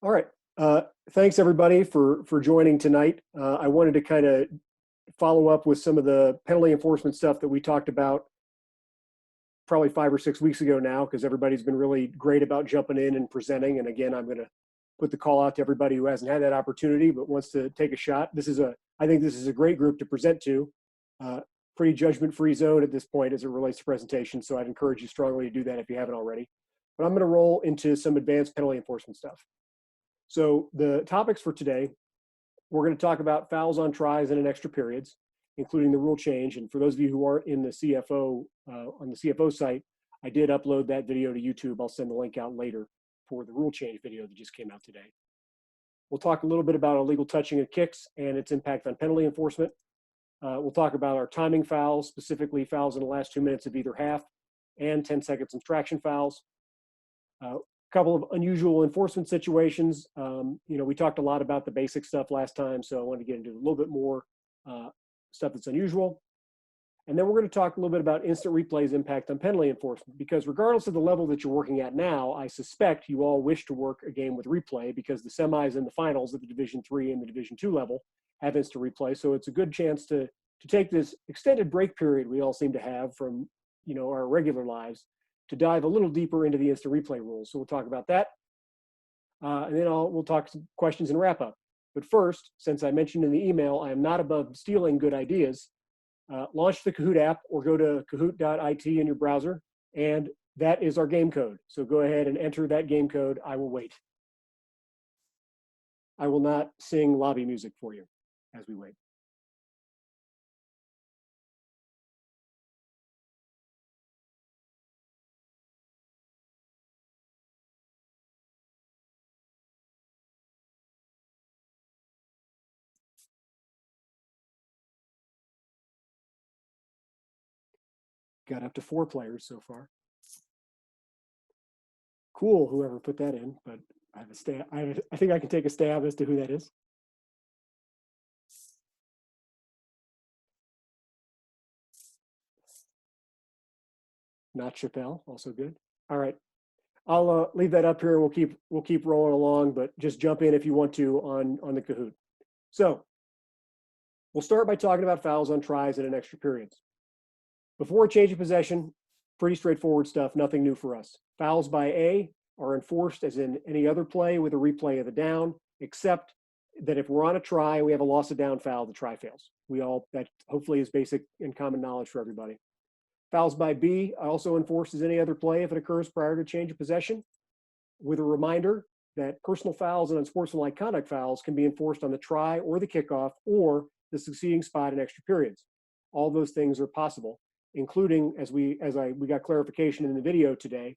All right. Thanks everybody for joining tonight. I wanted to kind of follow up with some of the penalty enforcement stuff that we talked about probably 5 or 6 weeks ago now, because everybody's been really great about jumping in and presenting. And again, I'm going to put the call out to everybody who hasn't had that opportunity but wants to take a shot. I think this is a great group to present to. Pretty judgment-free zone at this point as it relates to presentation. So I'd encourage you strongly to do that if you haven't already. But I'm going to roll into some advanced penalty enforcement stuff. So the topics for today, we're going to talk about fouls on tries and in extra periods, including the rule change. And for those of you who aren't in the CFO, on the CFO site, I did upload that video to YouTube. I'll send the link out later for the rule change video that just came out today. We'll talk a little bit about illegal touching of kicks and its impact on penalty enforcement. We'll talk about our timing fouls, specifically fouls in the last 2 minutes of either half and 10-second subtraction fouls. Couple of unusual enforcement situations. We talked a lot about the basic stuff last time, so I wanted to get into a little bit more stuff that's unusual. And then we're going to talk a little bit about instant replay's impact on penalty enforcement, because regardless of the level that you're working at now, I suspect you all wish to work a game with replay because the semis and the finals at the Division III and the Division II level have instant replay. So it's a good chance to take this extended break period we all seem to have from our regular lives to dive a little deeper into the instant replay rules. So we'll talk about that. And then we'll talk some questions and wrap up. But first, since I mentioned in the email, I am not above stealing good ideas. Launch the Kahoot app or go to kahoot.it in your browser, and that is our game code. So go ahead and enter that game code. I will wait. I will not sing lobby music for you as we wait. Got up to 4 players so far. Cool, whoever put that in, but I think I can take a stab as to who that is. Not Chappelle, also good. All right, I'll leave that up here. We'll keep rolling along, but just jump in if you want to on the Kahoot. So we'll start by talking about fouls on tries and in extra periods. Before a change of possession, pretty straightforward stuff, nothing new for us. Fouls by A are enforced as in any other play with a replay of the down, except that if we're on a try, we have a loss of down foul, the try fails. That hopefully is basic and common knowledge for everybody. Fouls by B also enforced as any other play if it occurs prior to change of possession, with a reminder that personal fouls and unsportsmanlike conduct fouls can be enforced on the try or the kickoff or the succeeding spot in extra periods. All those things are possible, including, as we got clarification in the video today,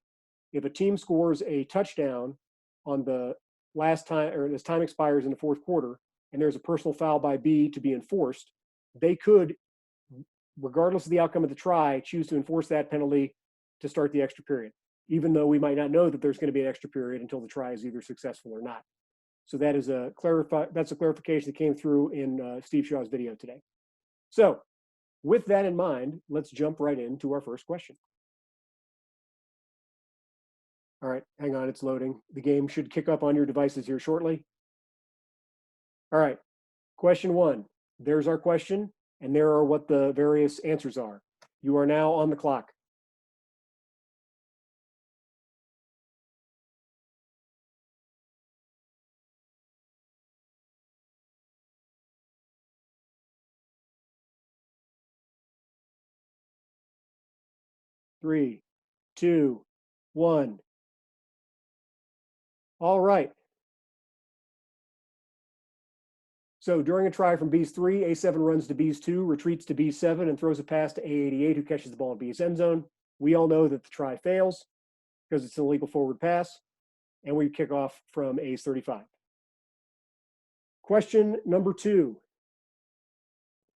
if a team scores a touchdown on the last time, or as time expires in the fourth quarter, and there's a personal foul by B to be enforced, they could, regardless of the outcome of the try, choose to enforce that penalty to start the extra period, even though we might not know that there's going to be an extra period until the try is either successful or not. So that's a clarification that came through in Steve Shaw's video today. So with that in mind, let's jump right into our first question. All right, hang on, it's loading. The game should kick up on your devices here shortly. All right, question 1. There's our question, and there are what the various answers are. You are now on the clock. Three, two, one. All right. So during a try from B's 3, A7 runs to B's 2, retreats to B7, and throws a pass to A88, who catches the ball in B's end zone. We all know that the try fails because it's an illegal forward pass, and we kick off from A's 35. Question number 2.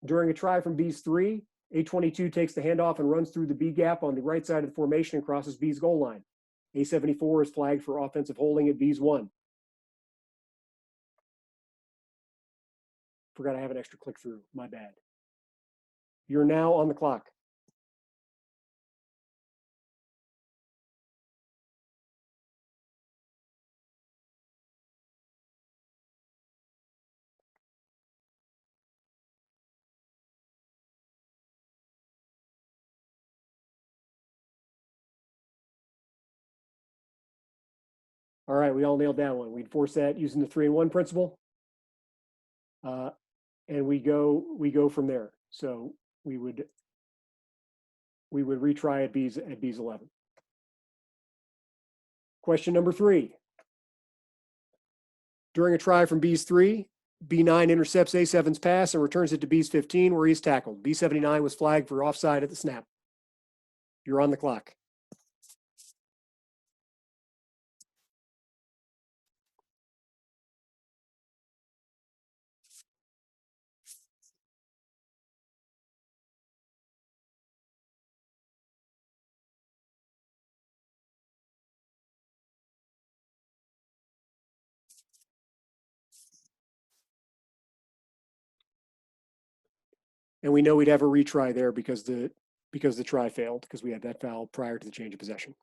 During a try from B's 3, A22 takes the handoff and runs through the B gap on the right side of the formation and crosses B's goal line. A74 is flagged for offensive holding at B's 1. Forgot I have an extra click through, my bad. You're now on the clock. All right, we all nailed that one. We enforce that using the 3-and-1 principle, and we go from there. So we would retry at B's 11. Question number 3. During a try from B's 3, B9 intercepts A7's pass and returns it to B's 15, where he's tackled. B79 was flagged for offside at the snap. You're on the clock. And we know we'd have a retry there because the try failed, because we had that foul prior to the change of possession.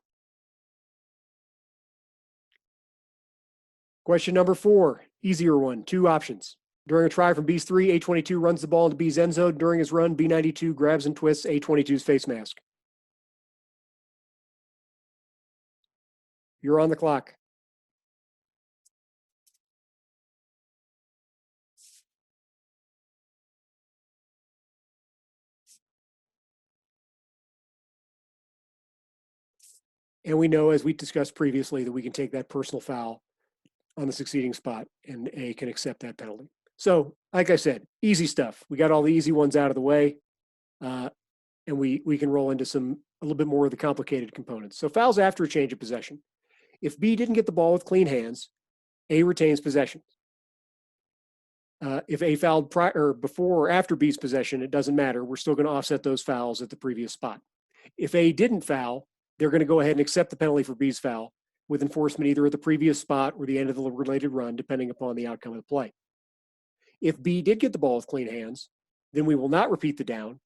Question number 4, easier one, 2 options. During a try from B's 3, A22 runs the ball into B's end zone. During his run, B92 grabs and twists A22's face mask. You're on the clock. And we know, as we discussed previously, that we can take that personal foul on the succeeding spot, and A can accept that penalty. So, like I said, easy stuff. We got all the easy ones out of the way, and we can roll into a little bit more of the complicated components. So fouls after a change of possession. If B didn't get the ball with clean hands, A retains possession. If A fouled before or after B's possession, it doesn't matter. We're still going to offset those fouls at the previous spot. If A didn't foul, they're going to go ahead and accept the penalty for B's foul with enforcement either at the previous spot or the end of the related run, depending upon the outcome of the play. If B did get the ball with clean hands, then we will not repeat the down,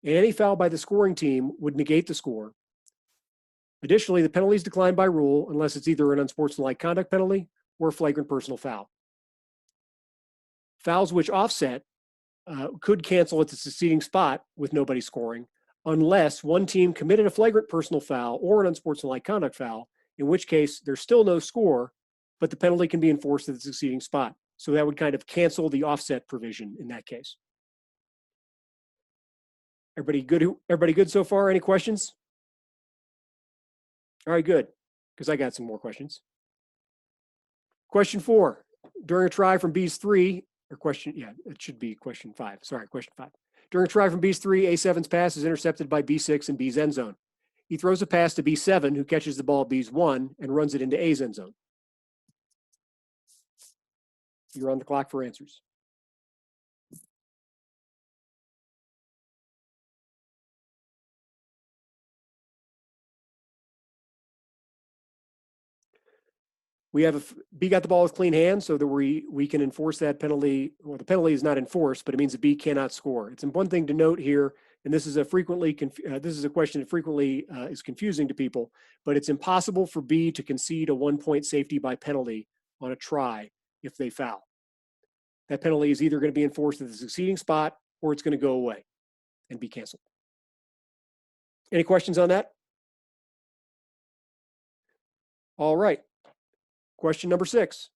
and any foul by the scoring team would negate the score. Additionally, the penalty is declined by rule unless it's either an unsportsmanlike conduct penalty or a flagrant personal foul. Fouls which offset could cancel at the succeeding spot with nobody scoring, unless one team committed a flagrant personal foul or an unsportsmanlike conduct foul, in which case there's still no score, but the penalty can be enforced at the succeeding spot. So that would kind of cancel the offset provision in that case. Everybody good? Everybody good so far? Any questions? All right, good, because I got some more questions. Question 4. During a try from B's 3, or question, yeah, it should be question 5. Sorry, question 5. During a try from B's 3, A7's pass is intercepted by B6 in B's end zone. He throws a pass to B7, who catches the ball at B's 1 and runs it into A's end zone. You're on the clock for answers. We have B got the ball with clean hands, so that we can enforce that penalty. Well, the penalty is not enforced, but it means that B cannot score. It's one thing to note here, and this is a question that frequently is confusing to people, but it's impossible for B to concede a 1-point safety by penalty on a try if they foul. That penalty is either going to be enforced at the succeeding spot or it's going to go away and be canceled. Any questions on that? All right. Question number 6.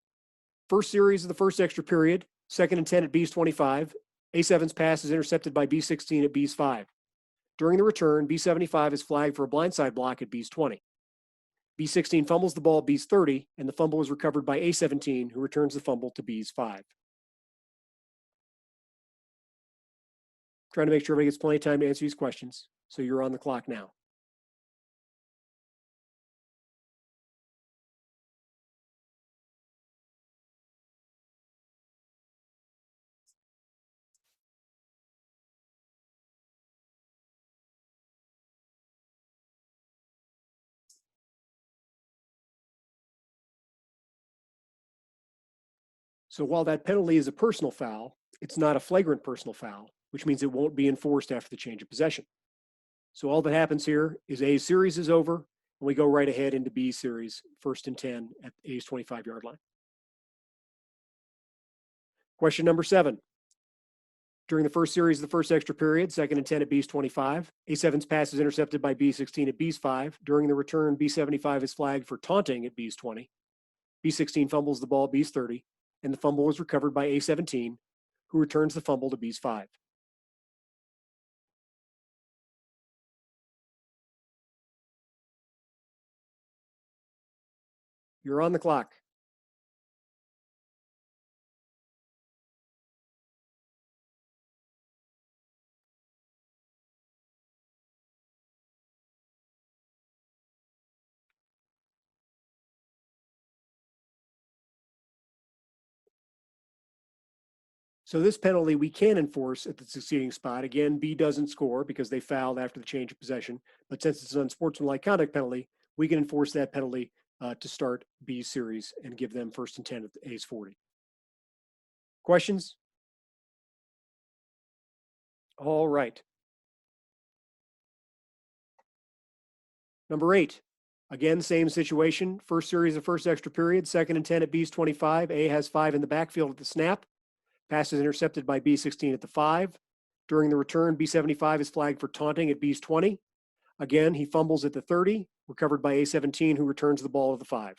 First series of the first extra period, 2nd and 10 at B's 25. A7's pass is intercepted by B16 at B's 5. During the return, B75 is flagged for a blindside block at B's 20. B16 fumbles the ball at B's 30, and the fumble is recovered by A17, who returns the fumble to B's 5. Trying to make sure everybody gets plenty of time to answer these questions. So you're on the clock now. So while that penalty is a personal foul, it's not a flagrant personal foul, which means it won't be enforced after the change of possession. So all that happens here is A's series is over, and we go right ahead into B's series, 1st and 10 at A's 25-yard line. Question number 7. During the first series of the first extra period, 2nd and 10 at B's 25, A7's pass is intercepted by B16 at B's 5. During the return, B75 is flagged for taunting at B's 20. B16 fumbles the ball at B's 30, and the fumble is recovered by A17, who returns the fumble to B's 5. You're on the clock. So this penalty we can enforce at the succeeding spot. Again, B doesn't score because they fouled after the change of possession. But since it's an unsportsmanlike conduct penalty, we can enforce that penalty to start B's series and give them first and 10 at A's 40. Questions? All right. Number 8. Again, same situation. First series of first extra period, second and 10 at B's 25. A has 5 in the backfield at the snap. Pass is intercepted by B16 at the 5. During the return, B75 is flagged for taunting at B's 20. Again, he fumbles at the 30, recovered by A17, who returns the ball to the 5.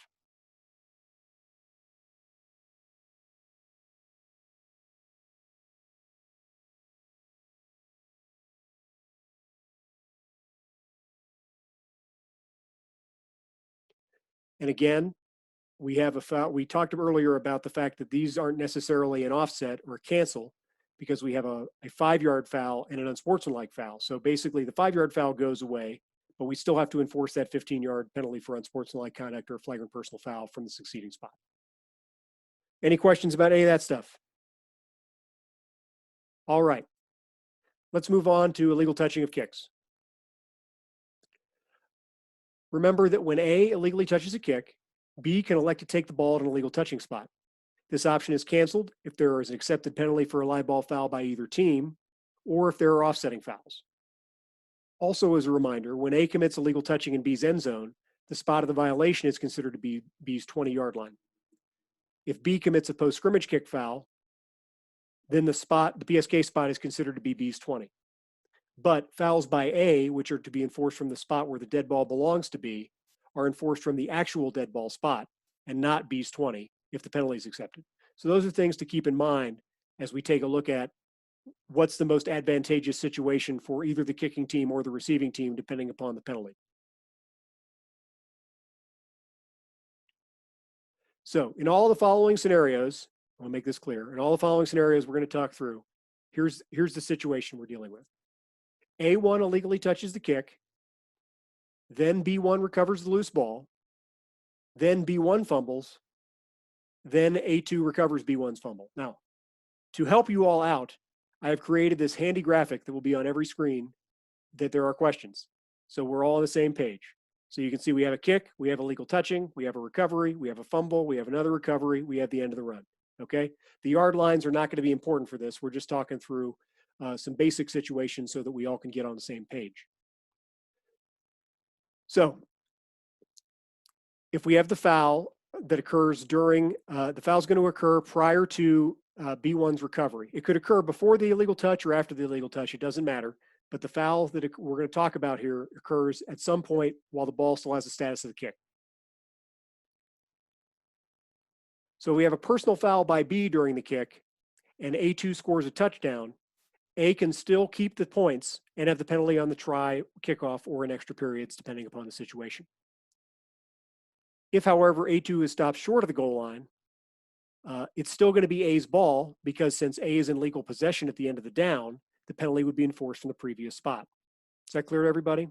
And again, we have a foul. We talked earlier about the fact that these aren't necessarily an offset or a cancel because we have a 5-yard foul and an unsportsmanlike foul. So basically, the 5-yard foul goes away, but we still have to enforce that 15-yard penalty for unsportsmanlike conduct or flagrant personal foul from the succeeding spot. Any questions about any of that stuff? All right. Let's move on to illegal touching of kicks. Remember that when A illegally touches a kick, B can elect to take the ball at an illegal touching spot. This option is canceled if there is an accepted penalty for a live ball foul by either team, or if there are offsetting fouls. Also, as a reminder, when A commits illegal touching in B's end zone, the spot of the violation is considered to be B's 20-yard line. If B commits a post-scrimmage kick foul, then the PSK spot is considered to be B's 20. But fouls by A, which are to be enforced from the spot where the dead ball belongs to B, are enforced from the actual dead ball spot and not B's 20 if the penalty is accepted. So those are things to keep in mind as we take a look at what's the most advantageous situation for either the kicking team or the receiving team, depending upon the penalty. So in all the following scenarios, I'll make this clear. In all the following scenarios we're going to talk through, here's the situation we're dealing with. A1 illegally touches the kick, then B1 recovers the loose ball, then B1 fumbles, then A2 recovers B1's fumble. Now, to help you all out, I have created this handy graphic that will be on every screen that there are questions. So we're all on the same page. So you can see we have a kick, we have illegal touching, we have a recovery, we have a fumble, we have another recovery, we have the end of the run. Okay? The yard lines are not going to be important for this. We're just talking through some basic situations so that we all can get on the same page. So if we have the foul that occurs during, the foul is going to occur prior to B1's recovery. It could occur before the illegal touch or after the illegal touch. It doesn't matter. But the foul that we're going to talk about here occurs at some point while the ball still has the status of the kick. So we have a personal foul by B during the kick, and A2 scores a touchdown. A can still keep the points and have the penalty on the try, kickoff, or in extra periods, depending upon the situation. If, however, A2 is stopped short of the goal line, it's still going to be A's ball because since A is in legal possession at the end of the down, the penalty would be enforced from the previous spot. Is that clear to everybody?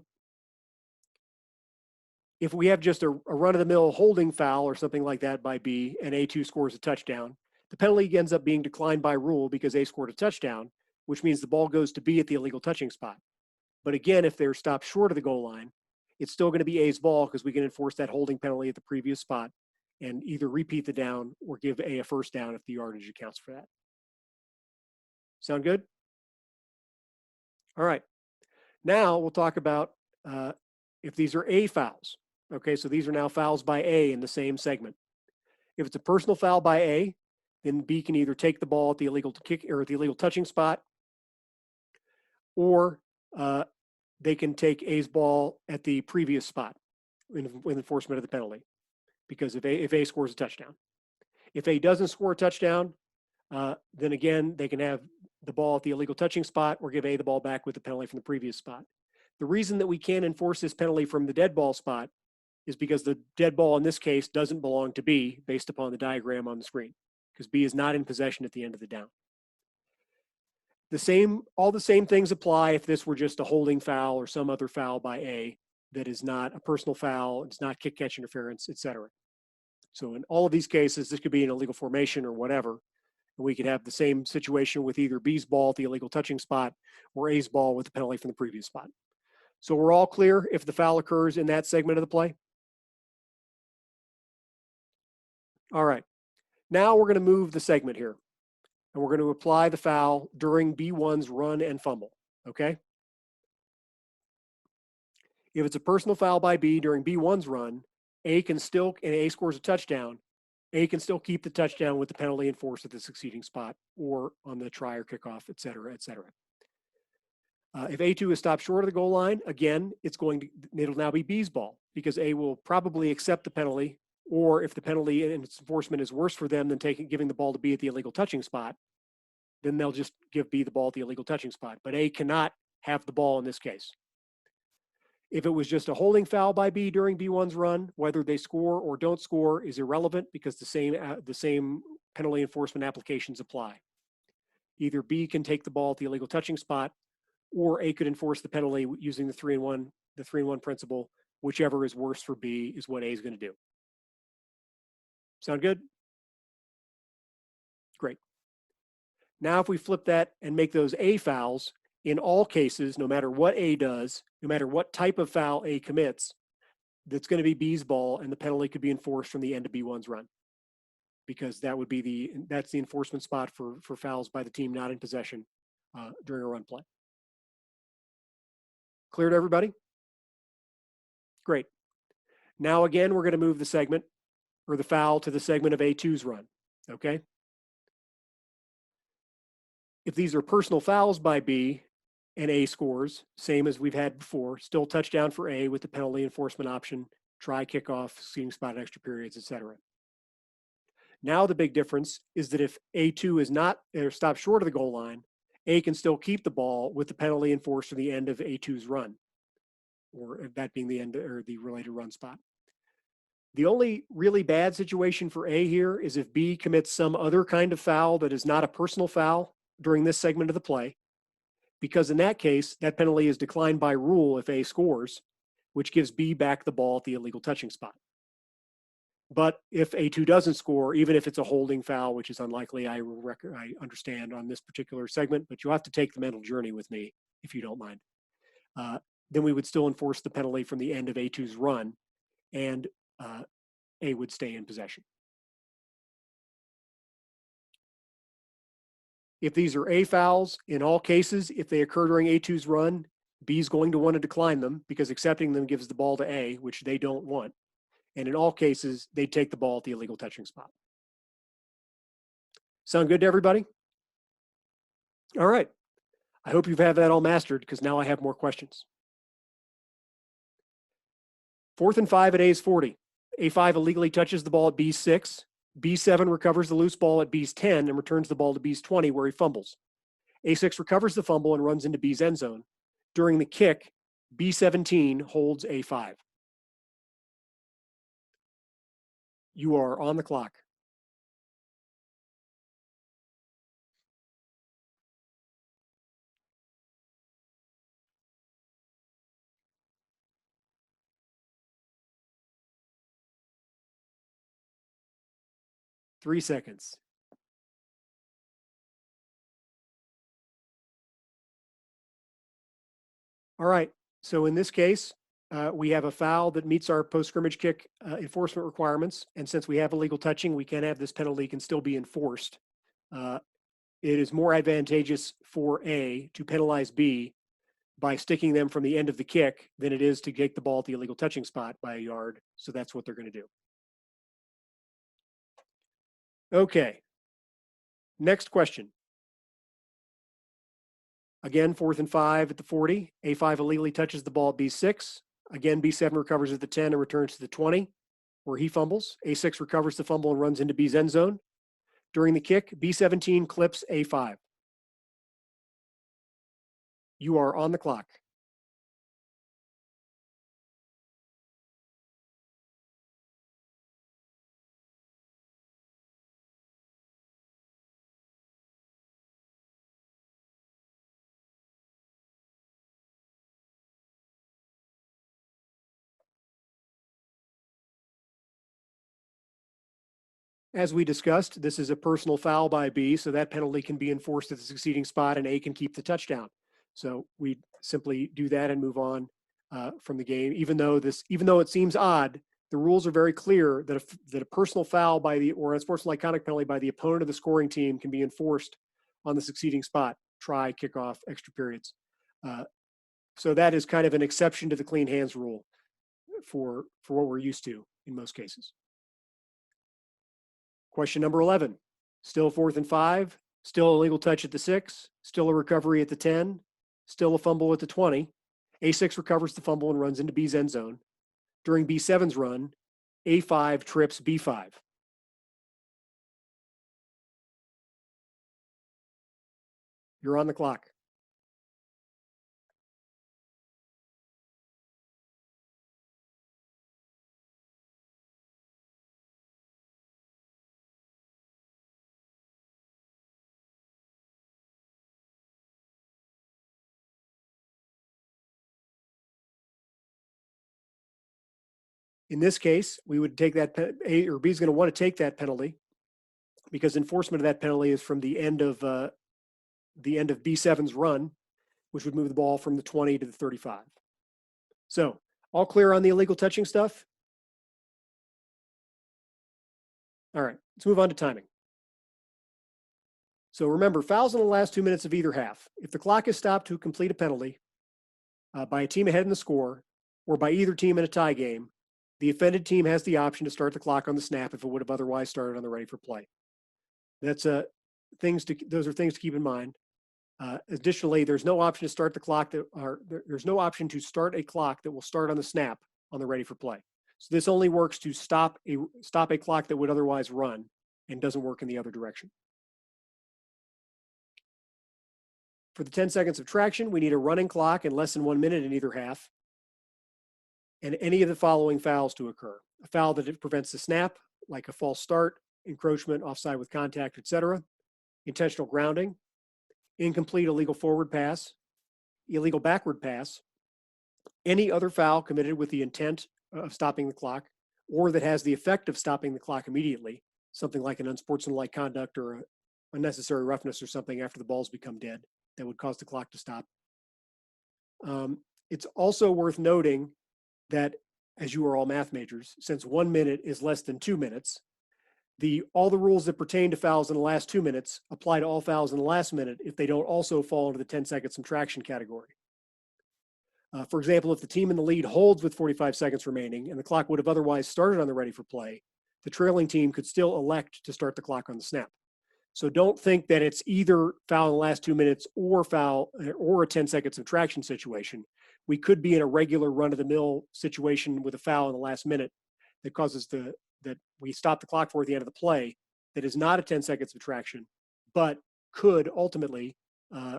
If we have just a run-of-the-mill holding foul or something like that by B and A2 scores a touchdown, the penalty ends up being declined by rule because A scored a touchdown, which means the ball goes to B at the illegal touching spot. But again, if they're stopped short of the goal line, it's still going to be A's ball because we can enforce that holding penalty at the previous spot and either repeat the down or give A a first down if the yardage accounts for that. Sound good? All right. Now we'll talk about if these are A fouls. Okay, so these are now fouls by A in the same segment. If it's a personal foul by A, then B can either take the ball at the illegal kick or at the illegal touching spot, or they can take A's ball at the previous spot with enforcement of the penalty. because if A scores a touchdown. If A doesn't score a touchdown, then again, they can have the ball at the illegal touching spot or give A the ball back with the penalty from the previous spot. The reason that we can't enforce this penalty from the dead ball spot is because the dead ball in this case doesn't belong to B based upon the diagram on the screen, because B is not in possession at the end of the down. All the same things apply if this were just a holding foul or some other foul by A that is not a personal foul, it's not kick catch interference, etc. So in all of these cases, this could be an illegal formation or whatever. And we could have the same situation with either B's ball at the illegal touching spot or A's ball with the penalty from the previous spot. So we're all clear if the foul occurs in that segment of the play? All right. Now we're going to move the segment here. And we're going to apply the foul during B1's run and fumble, okay? If it's a personal foul by B during B1's run, and A scores a touchdown, A can still keep the touchdown with the penalty enforced at the succeeding spot or on the try or kickoff, et cetera, et cetera. If A2 is stopped short of the goal line, again, it'll now be B's ball because A will probably accept the penalty, or if the penalty and its enforcement is worse for them than giving the ball to B at the illegal touching spot, then they'll just give B the ball at the illegal touching spot. But A cannot have the ball in this case. If it was just a holding foul by B during B1's run, whether they score or don't score is irrelevant because the same penalty enforcement applications apply. Either B can take the ball at the illegal touching spot, or A could enforce the penalty using the 3-and-1 principle. Whichever is worse for B is what A is going to do. Sound good? Great. Now, if we flip that and make those A fouls, in all cases, no matter what A does, no matter what type of foul A commits, that's going to be B's ball, and the penalty could be enforced from the end of B1's run, because that's the enforcement spot for fouls by the team not in possession during a run play. Clear to everybody? Great. Now again, we're going to move the segment or the foul to the segment of A2's run, okay? If these are personal fouls by B and A scores, same as we've had before, still touchdown for A with the penalty enforcement option, try, kickoff, succeeding spot, extra periods, etc. Now the big difference is that if A2 is not or stopped short of the goal line, A can still keep the ball with the penalty enforced to the end of A2's run, or that being the end or the related run spot. The only really bad situation for A here is if B commits some other kind of foul that is not a personal foul during this segment of the play, because in that case, that penalty is declined by rule if A scores, which gives B back the ball at the illegal touching spot. But if A2 doesn't score, even if it's a holding foul, which is unlikely, I understand on this particular segment, but you'll have to take the mental journey with me if you don't mind. Then we would still enforce the penalty from the end of A2's run, and A would stay in possession. If these are A fouls, in all cases, if they occur during A2's run, B is going to want to decline them because accepting them gives the ball to A, which they don't want. And in all cases, they take the ball at the illegal touching spot. Sound good to everybody? All right. I hope you've had that all mastered because now I have more questions. 4th and 5 at A's 40. A5 illegally touches the ball at B's 6. B7 recovers the loose ball at B's 10 and returns the ball to B's 20 where he fumbles. A6 recovers the fumble and runs into B's end zone. During the kick, B17 holds A5. You are on the clock. Three seconds. All right. So in this case, we have a foul that meets our post-scrimmage kick enforcement requirements. And since we have illegal touching, we can have this penalty can still be enforced. It is more advantageous for A to penalize B by sticking them from the end of the kick than it is to take the ball at the illegal touching spot by a yard. So that's what they're going to do. Okay. Next question. Again, 4th and 5 at the 40. A5 illegally touches the ball at B6. Again, B7 recovers at the 10 and returns to the 20. where he fumbles. A6 recovers the fumble and runs into B's end zone. During the kick, B17 clips A5. You are on the clock. As we discussed, this is a personal foul by B, so that penalty can be enforced at the succeeding spot and A can keep the touchdown. So we simply do that and move on from the game. Even though it seems odd, the rules are very clear that a personal foul or a unsportsmanlike conduct penalty by the opponent of the scoring team can be enforced on the succeeding spot, try, kickoff, extra periods. So that is kind of an exception to the clean hands rule for what we're used to in most cases. Question number 11, still 4th and 5, still a legal touch at the 6, still a recovery at the 10, still a fumble at the 20. A6 recovers the fumble and runs into B's end zone. During B7's run, A5 trips B5. You're on the clock. In this case, we would take that, A or B is going to want to take that penalty because enforcement of that penalty is from the end of B7's run, which would move the ball from the 20 to the 35. So all clear on the illegal touching stuff? All right, let's move on to timing. So remember, fouls in the last 2 minutes of either half. If the clock is stopped to complete a penalty by a team ahead in the score or by either team in a tie game, the offended team has the option to start the clock on the snap if it would have otherwise started on the ready for play. Those are things to keep in mind. Additionally, there's no option to start the clock there's no option to start a clock that will start on the snap on the ready for play. So this only works to stop a clock that would otherwise run and doesn't work in the other direction. For the 10-second subtraction, we need a running clock in less than 1 minute in either half, and any of the following fouls to occur. A foul that prevents the snap, like a false start, encroachment, offside with contact, etc., intentional grounding, incomplete illegal forward pass, illegal backward pass, any other foul committed with the intent of stopping the clock, or that has the effect of stopping the clock immediately, something like an unsportsmanlike conduct or a unnecessary roughness or something after the ball's become dead that would cause the clock to stop. It's also worth noting that, as you are all math majors, since 1 minute is less than 2 minutes, all the rules that pertain to fouls in the last 2 minutes apply to all fouls in the last minute if they don't also fall into the 10-second subtraction category. For example, if the team in the lead holds with 45 seconds remaining and the clock would have otherwise started on the ready for play, the trailing team could still elect to start the clock on the snap. So don't think that it's either foul in the last 2 minutes or a 10-second subtraction situation. We could be in a regular run-of-the-mill situation with a foul in the last minute that causes that we stop the clock for at the end of the play that is not a 10-second subtraction, but could ultimately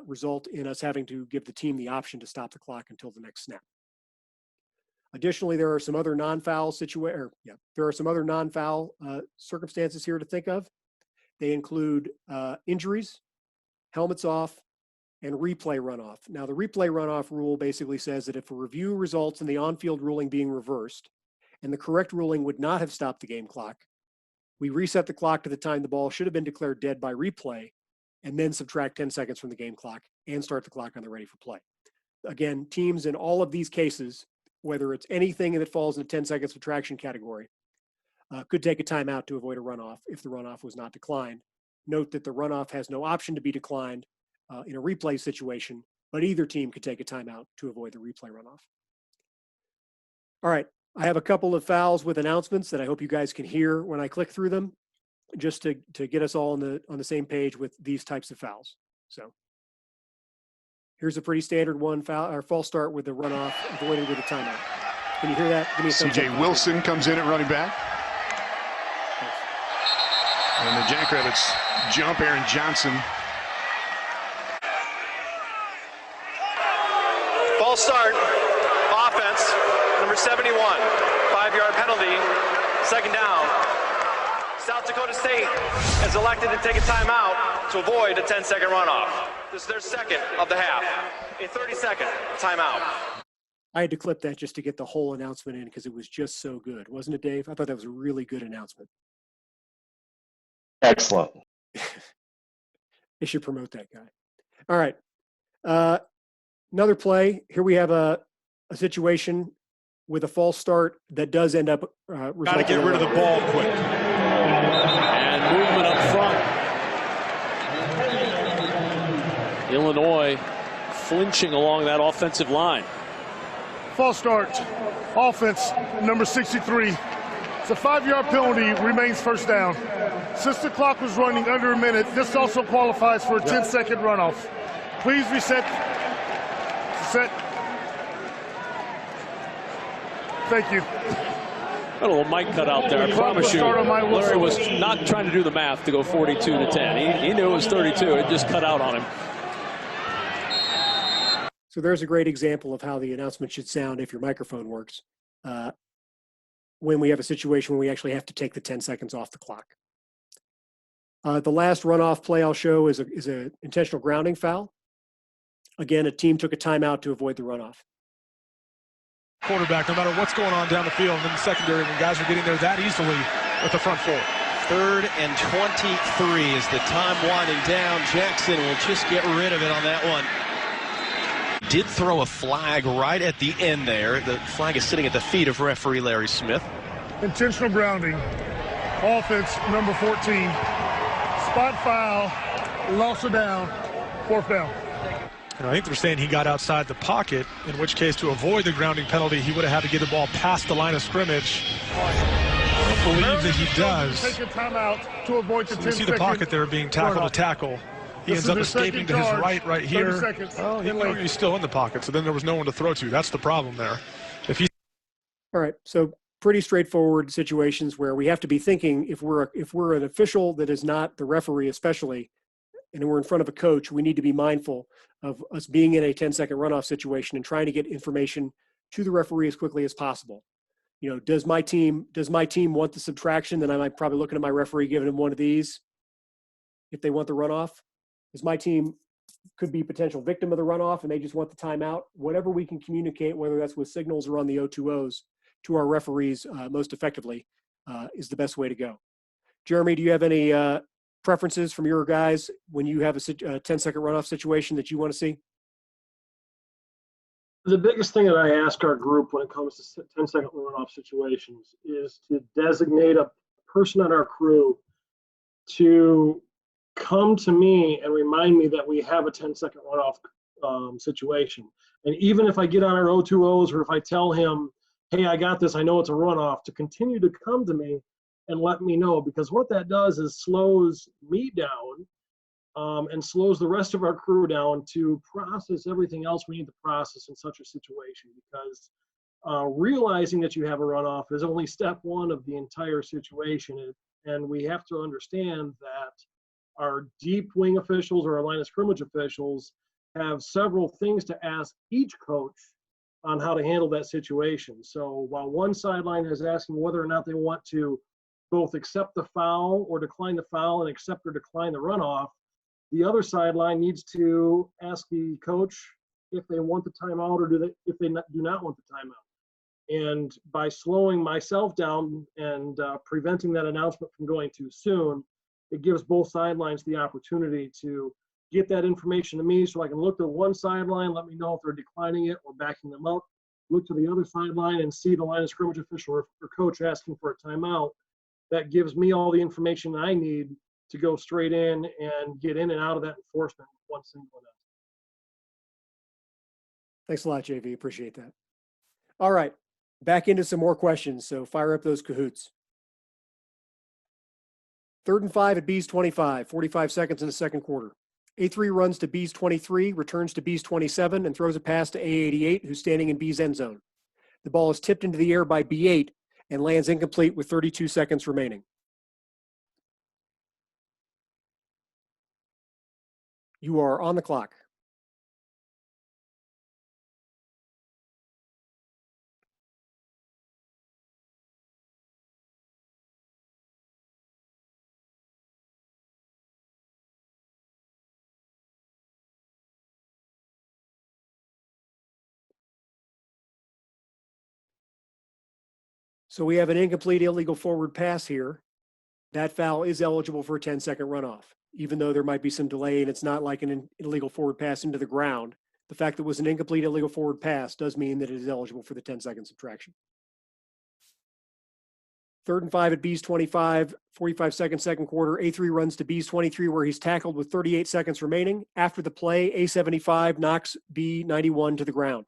result in us having to give the team the option to stop the clock until the next snap. Additionally, there are some other non-foul circumstances here to think of. They include injuries, helmets off, and replay runoff. Now, the replay runoff rule basically says that if a review results in the on-field ruling being reversed, and the correct ruling would not have stopped the game clock, we reset the clock to the time the ball should have been declared dead by replay, and then subtract 10 seconds from the game clock and start the clock on the ready for play. Again, teams in all of these cases, whether it's anything that falls in the 10-second subtraction category, could take a timeout to avoid a runoff if the runoff was not declined. Note that the runoff has no option to be declined in a replay situation, but either team could take a timeout to avoid the replay runoff. All right, I have a couple of fouls with announcements that I hope you guys can hear when I click through them, just to get us all on the same page with these types of fouls. So here's a pretty standard one, false start with the runoff avoided with a timeout. Can you hear that? C.J. Wilson comes in at running back. And the Jackrabbits jump. Aaron Johnson. False start. Offense. Number 71. 5-yard penalty. Second down. South Dakota State has elected to take a timeout to avoid a 10-second runoff. This is their second of the half. A 30-second timeout. I had to clip that just to get the whole announcement in because it was just so good. Wasn't it, Dave? I thought that was a really good announcement. Excellent. They should promote that guy. All right. Another play. Here we have a situation with a false start that does end up got to get rid of the ball quick. And movement up front. Illinois flinching along that offensive line. False start. Offense, number 63. It's a 5-yard penalty, remains first down. Since the clock was running under a minute, this also qualifies for a 10-second runoff. Please reset. Set. Thank you. A little mic cut out there. I promise you, Larry was not trying to do the math to go 42 to 10. He knew it was 32. It just cut out on him. So there's a great example of how the announcement should sound if your microphone works. When we have a situation where we actually have to take the 10 seconds off the clock. The last runoff play I'll show is a intentional grounding foul. Again, a team took a timeout to avoid the runoff. Quarterback, no matter what's going on down the field, and then the secondary, when guys are getting there that easily with the front four. 3rd and 23 is the time winding down. Jackson will just get rid of it on that one. Did throw a flag right at the end there. The flag is sitting at the feet of referee Larry Smith. Intentional grounding. Offense, number 14. Spot foul. Loss of down. 4th down. And I think they're saying he got outside the pocket, in which case to avoid the grounding penalty, he would have had to get the ball past the line of scrimmage. I don't believe that he does. Take a timeout to avoid the 10-second. You see the pocket there being tackle to tackle. He ends up escaping to his right here. Oh, he's still in the pocket, so then there was no one to throw to. That's the problem there. All right, so pretty straightforward situations where we have to be thinking if we're an official that is not the referee especially, and we're in front of a coach, we need to be mindful of us being in a 10-second runoff situation and trying to get information to the referee as quickly as possible. You know, does my team want the subtraction? Then I might probably looking at my referee, giving him one of these if they want the runoff. Is my team could be potential victim of the runoff and they just want the timeout? Whatever we can communicate, whether that's with signals or on the O2Os, to our referees most effectively is the best way to go. Jeremy, do you have any preferences from your guys when you have a 10-second runoff situation that you want to see? The biggest thing that I ask our group when it comes to 10-second runoff situations is to designate a person on our crew to come to me and remind me that we have a 10-second runoff situation. And even if I get on our O2Os or if I tell him, hey, I got this, I know it's a runoff, to continue to come to me and let me know, because what that does is slows me down and slows the rest of our crew down to process everything else we need to process in such a situation, because realizing that you have a runoff is only step one of the entire situation. And we have to understand that our deep wing officials or our line of scrimmage officials have several things to ask each coach on how to handle that situation. So while one sideline is asking whether or not they want to both accept the foul or decline the foul and accept or decline the runoff, the other sideline needs to ask the coach if they want the timeout or if they do not want the timeout. And by slowing myself down and preventing that announcement from going too soon, it gives both sidelines the opportunity to get that information to me so I can look to one sideline, let me know if they're declining it or backing them up, look to the other sideline and see the line of scrimmage official or coach asking for a timeout. That gives me all the information I need to go straight in and get in and out of that enforcement with one single announcement. Thanks a lot, JV. Appreciate that. All right, back into some more questions. So fire up those cahoots. 3rd and 5 at B's 25, 45 seconds in the second quarter. A3 runs to B's 23, returns to B's 27, and throws a pass to A88, who's standing in B's end zone. The ball is tipped into the air by B8 and lands incomplete with 32 seconds remaining. You are on the clock. So we have an incomplete illegal forward pass here. That foul is eligible for a 10-second runoff, even though there might be some delay and it's not like an illegal forward pass into the ground. The fact that it was an incomplete illegal forward pass does mean that it is eligible for the 10-second subtraction. 3rd and 5 at B's 25, 45-second second quarter. A3 runs to B's 23 where he's tackled with 38 seconds remaining. After the play, A75 knocks B91 to the ground.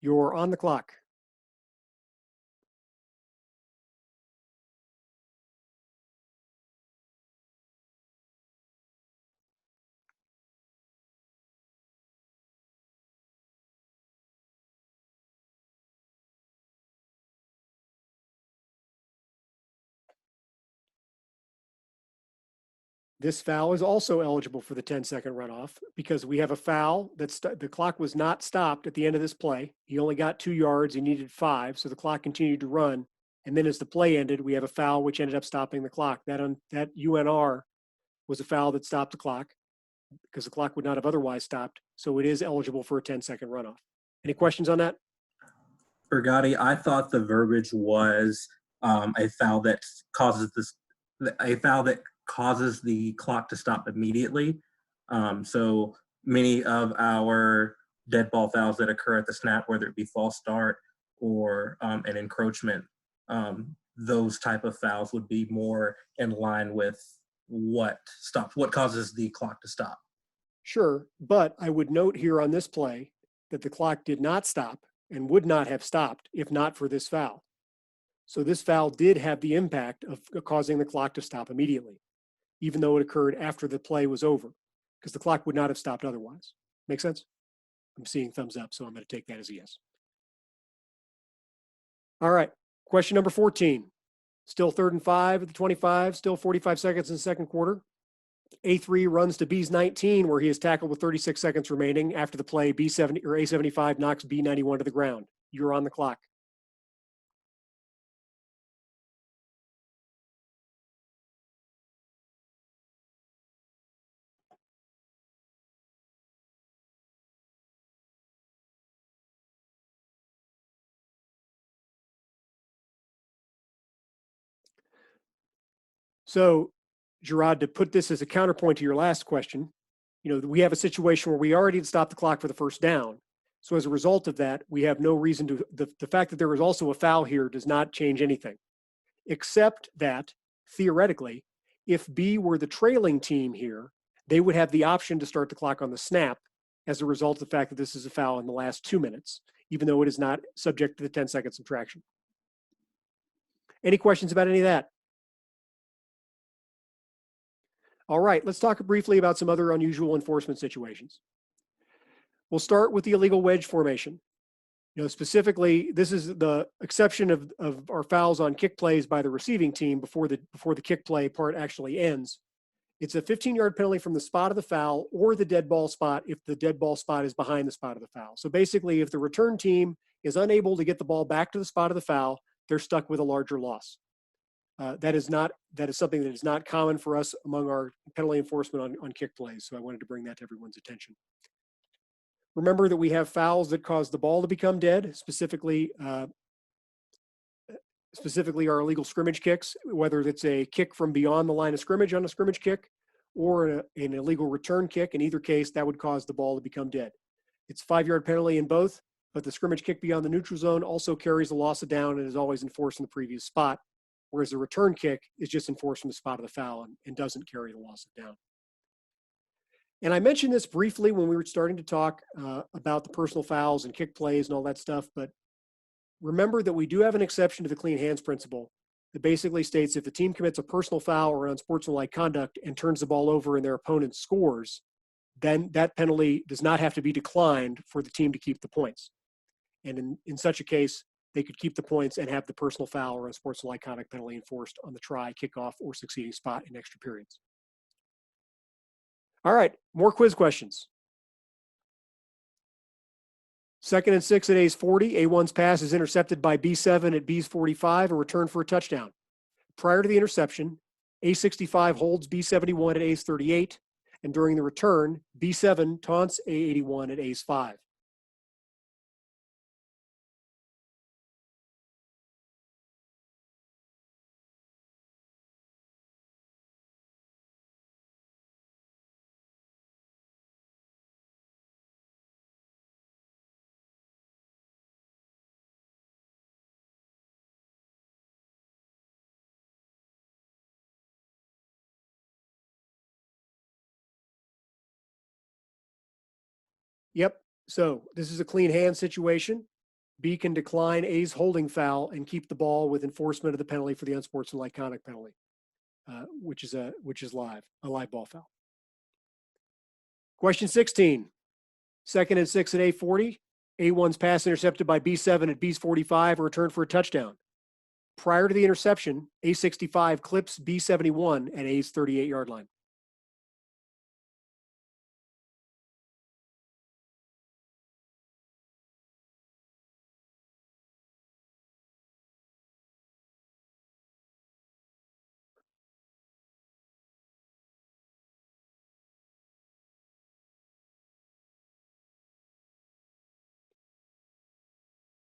You're on the clock. This foul is also eligible for the 10-second runoff because we have a foul that's the clock was not stopped at the end of this play. He only got 2 yards. He needed 5, so the clock continued to run. And then as the play ended, we have a foul which ended up stopping the clock. That UNR was a foul that stopped the clock because the clock would not have otherwise stopped. So it is eligible for a 10-second runoff. Any questions on that? Bergotti, I thought the verbiage was a foul that causes the clock to stop immediately. So many of our dead ball fouls that occur at the snap, whether it be false start or an encroachment, those type of fouls would be more in line with what causes the clock to stop. Sure, but I would note here on this play that the clock did not stop and would not have stopped if not for this foul. So this foul did have the impact of causing the clock to stop immediately, even though it occurred after the play was over, because the clock would not have stopped otherwise. Make sense? I'm seeing thumbs up, so I'm going to take that as a yes. All right, question number 14. Still 3rd and 5 at the 25, still 45 seconds in the second quarter. A3 runs to B's 19 where he is tackled with 36 seconds remaining. After the play, A75 knocks B91 to the ground. You're on the clock. So, Gerard, to put this as a counterpoint to your last question, we have a situation where we already stopped the clock for the first down. So as a result of that, we have no reason to, the fact that there is also a foul here does not change anything, except that theoretically, if B were the trailing team here, they would have the option to start the clock on the snap as a result of the fact that this is a foul in the last 2 minutes, even though it is not subject to the 10-second subtraction. Any questions about any of that? All right, let's talk briefly about some other unusual enforcement situations. We'll start with the illegal wedge formation. Specifically, this is the exception of our fouls on kick plays by the receiving team before the kick play part actually ends. It's a 15-yard penalty from the spot of the foul or the dead ball spot if the dead ball spot is behind the spot of the foul. So basically, if the return team is unable to get the ball back to the spot of the foul, they're stuck with a larger loss. That is something that is not common for us among our penalty enforcement on kick plays. So I wanted to bring that to everyone's attention. Remember that we have fouls that cause the ball to become dead, specifically our illegal scrimmage kicks, whether it's a kick from beyond the line of scrimmage on a scrimmage kick or an illegal return kick. In either case, that would cause the ball to become dead. It's a 5-yard penalty in both, but the scrimmage kick beyond the neutral zone also carries a loss of down and is always enforced in the previous spot, whereas the return kick is just enforced from the spot of the foul and doesn't carry the loss of down. And I mentioned this briefly when we were starting to talk about the personal fouls and kick plays and all that stuff, but remember that we do have an exception to the clean hands principle that basically states if the team commits a personal foul or unsportsmanlike conduct and turns the ball over and their opponent scores, then that penalty does not have to be declined for the team to keep the points. And in such a case, they could keep the points and have the personal foul or unsportsmanlike conduct penalty enforced on the try, kickoff, or succeeding spot in extra periods. All right, more quiz questions. 2nd and 6 at A's 40. A1's pass is intercepted by B7 at B's 45 and returned for a touchdown. Prior to the interception, A65 holds B71 at A's 38, and during the return, B7 taunts A81 at A's 5. Yep. So this is a clean hand situation. B can decline A's holding foul and keep the ball with enforcement of the penalty for the unsportsmanlike conduct penalty, which is a live ball foul. Question 16. 2nd and 6 at A40. A1's pass intercepted by B7 at B's 45 and returned for a touchdown. Prior to the interception, A65 clips B71 at A's 38-yard line.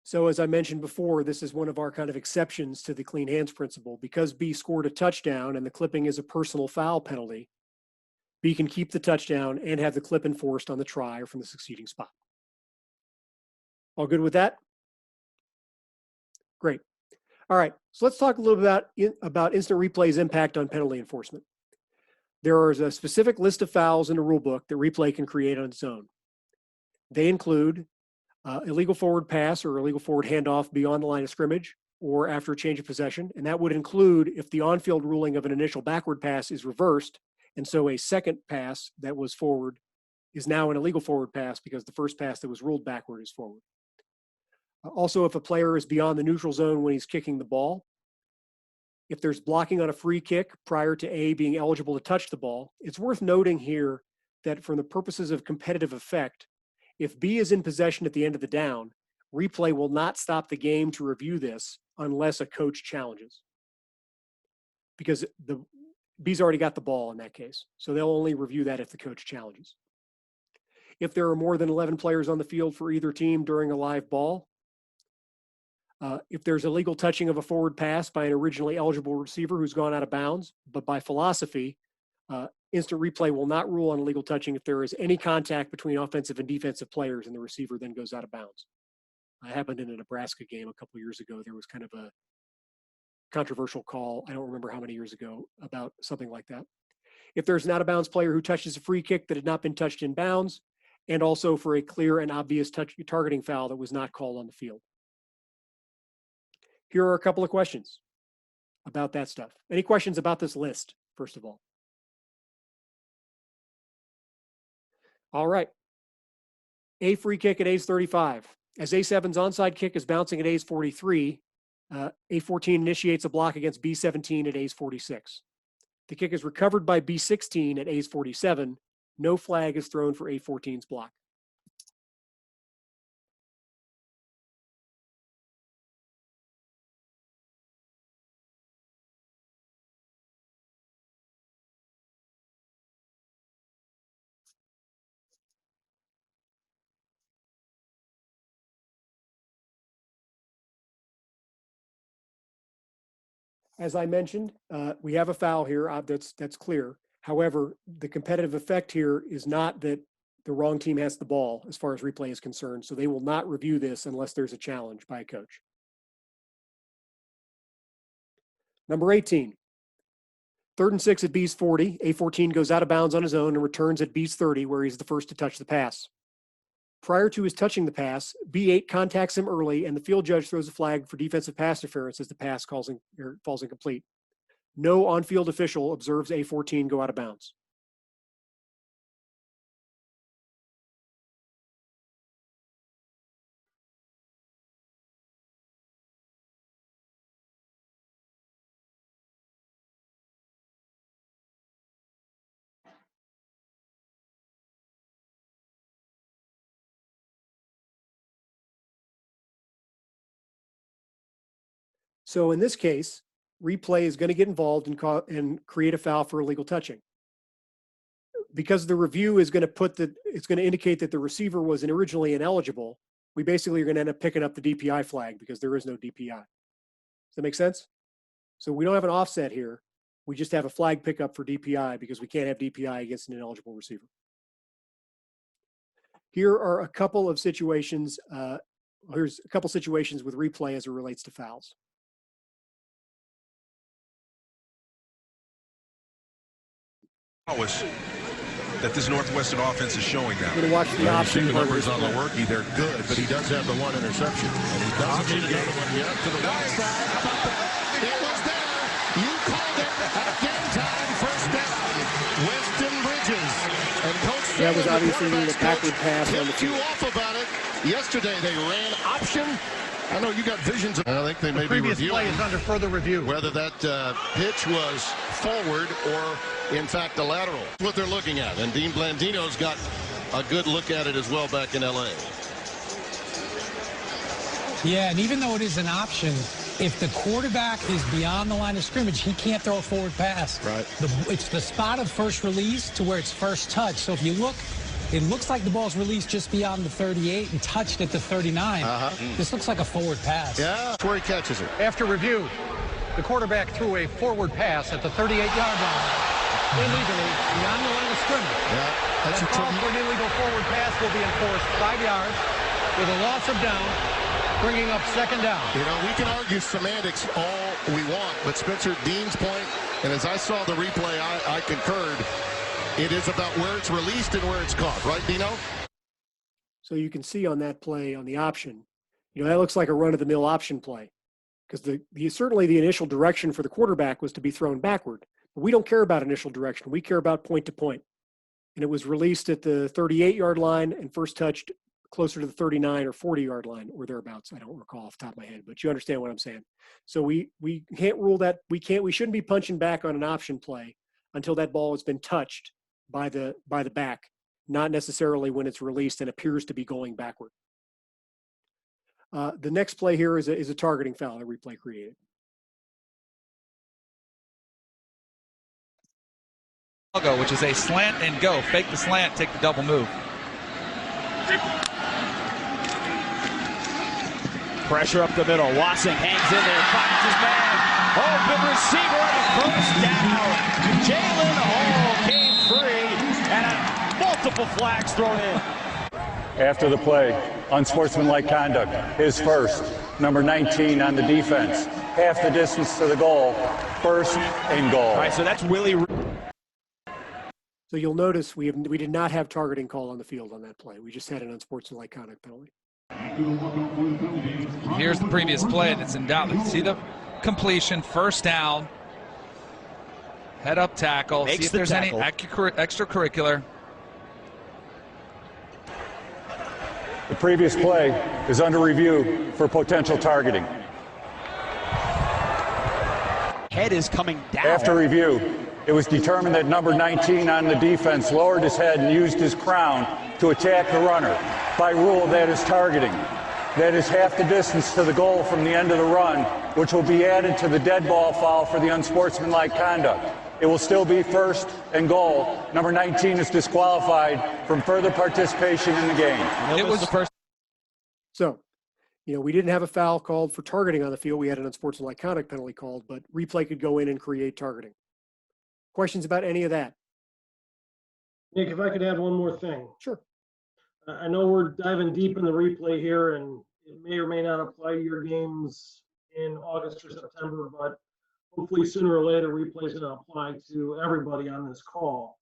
So as I mentioned before, this is one of our kind of exceptions to the clean hands principle. Because B scored a touchdown and the clipping is a personal foul penalty, B can keep the touchdown and have the clip enforced on the try or from the succeeding spot. All good with that? Great. All right, so let's talk a little bit about instant replay's impact on penalty enforcement. There is a specific list of fouls in the rule book that replay can create on its own. They include illegal forward pass or illegal forward handoff beyond the line of scrimmage or after a change of possession. And that would include if the on-field ruling of an initial backward pass is reversed, and so a second pass that was forward is now an illegal forward pass because the first pass that was ruled backward is forward. Also, if a player is beyond the neutral zone when he's kicking the ball, if there's blocking on a free kick prior to A being eligible to touch the ball, it's worth noting here that for the purposes of competitive effect, if B is in possession at the end of the down, replay will not stop the game to review this unless a coach challenges. Because B's already got the ball in that case. So they'll only review that if the coach challenges. If there are more than 11 players on the field for either team during a live ball, if there's illegal touching of a forward pass by an originally eligible receiver who's gone out of bounds, but by philosophy, instant replay will not rule on illegal touching if there is any contact between offensive and defensive players and the receiver then goes out of bounds. It happened in a Nebraska game a couple years ago. There was kind of a controversial call, I don't remember how many years ago, about something like that. If there's an out of bounds player who touches a free kick that had not been touched in bounds, and also for a clear and obvious targeting foul that was not called on the field. Here are a couple of questions about that stuff. Any questions about this list, first of all? All right. A free kick at A's 35. As A7's onside kick is bouncing at A's 43, A14 initiates a block against B17 at A's 46. The kick is recovered by B16 at A's 47. No flag is thrown for A14's block. As I mentioned, we have a foul here that's clear. However, the competitive effect here is not that the wrong team has the ball as far as replay is concerned. So they will not review this unless there's a challenge by a coach. Number 18. 3rd and 6 at B's 40. A14 goes out of bounds on his own and returns at B's 30, where he's the first to touch the pass. Prior to his touching the pass, B8 contacts him early, and the field judge throws a flag for defensive pass interference as the pass falls incomplete. No on-field official observes A14 go out of bounds. So in this case, replay is going to get involved and create a foul for illegal touching. Because the review is going to it's going to indicate that the receiver was originally ineligible, we basically are going to end up picking up the DPI flag because there is no DPI. Does that make sense? So we don't have an offset here. We just have a flag pickup for DPI because we can't have DPI against an ineligible receiver. Here are a couple of situations. Here's a couple situations with replay as it relates to fouls. That this Northwestern offense is showing now. We're going to watch the option. The numbers on the rookie, they're good, but he does have the one interception. And he doesn't need to go to the right side. It was there. You called it. Game time. First down. Weston Bridges. And Coach that was obviously a backward pass on the field. Off about it. Yesterday they ran option. I know you got visions. I think they may be reviewing. Previous play is under further review. Whether that pitch was forward or, in fact, a lateral. That's what they're looking at. And Dean Blandino's got a good look at it as well back in L.A. Yeah, and even though it is an option, if the quarterback is beyond the line of scrimmage, he can't throw a forward pass. Right. It's the spot of first release to where it's first touch. So if you look, it looks like the ball's released just beyond the 38 and touched at the 39. This looks like a forward pass. Yeah, that's where he catches it. After review, the quarterback threw a forward pass at the 38-yard line, illegally beyond the line of scrimmage. Yeah, that's a call for an illegal forward pass will be enforced 5 yards with a loss of down, bringing up second down. You know, we can argue semantics all we want, but Spencer, Dean's point, and as I saw the replay, I concurred. It is about where it's released and where it's caught, right, Dino? So you can see on that play on the option, that looks like a run-of-the-mill option play because certainly the initial direction for the quarterback was to be thrown backward. But we don't care about initial direction. We care about point to point. And it was released at the 38-yard line and first touched closer to the 39 or 40-yard line or thereabouts. I don't recall off the top of my head, but you understand what I'm saying. So we can't rule that. We shouldn't be punching back on an option play until that ball has been touched by the back, not necessarily when it's released and appears to be going backward. The next play here is a targeting foul that replay created. Which is a slant and go. Fake the slant, take the double move. Pressure up the middle. Wassing hangs in there, finds his man. Open receiver on the first down. Jalen Hall came free and multiple flags thrown in. After the play, unsportsmanlike conduct, his first, number 19 on the defense, half the distance to the goal, first and goal. All right, so that's Willie. So you'll notice we did not have targeting call on the field on that play. We just had an unsportsmanlike conduct penalty. Here's the previous play that's in doubt. See the completion, first down, head up tackle. Makes see if the there's tackle. any extracurricular. The previous play is under review for potential targeting. Head is coming down. After review, it was determined that number 19 on the defense lowered his head and used his crown to attack the runner. By rule, that is targeting. That is half the distance to the goal from the end of the run, which will be added to the dead ball foul for the unsportsmanlike conduct. It will still be first and goal. Number 19 is disqualified from further participation in the game. It was the first. So, we didn't have a foul called for targeting on the field. We had an unsportsmanlike conduct penalty called, but replay could go in and create targeting. Questions about any of that? Nick, if I could add one more thing. Sure. I know we're diving deep in the replay here, and it may or may not apply to your games in August or September, but hopefully sooner or later replay is going to apply to everybody on this call.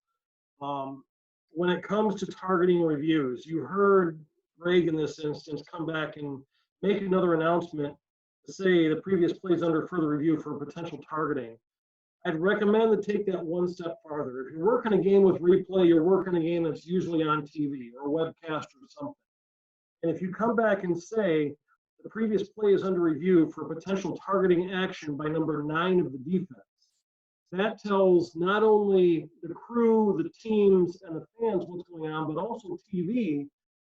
When it comes to targeting reviews, you heard Greg in this instance come back and make another announcement to say the previous play is under further review for potential targeting. I'd recommend to take that one step farther. If you're working a game with replay, you're working a game that's usually on TV or a webcast or something. And if you come back and say the previous play is under review for potential targeting action by number 9 of the defense, that tells not only the crew, the teams, and the fans what's going on, but also TV.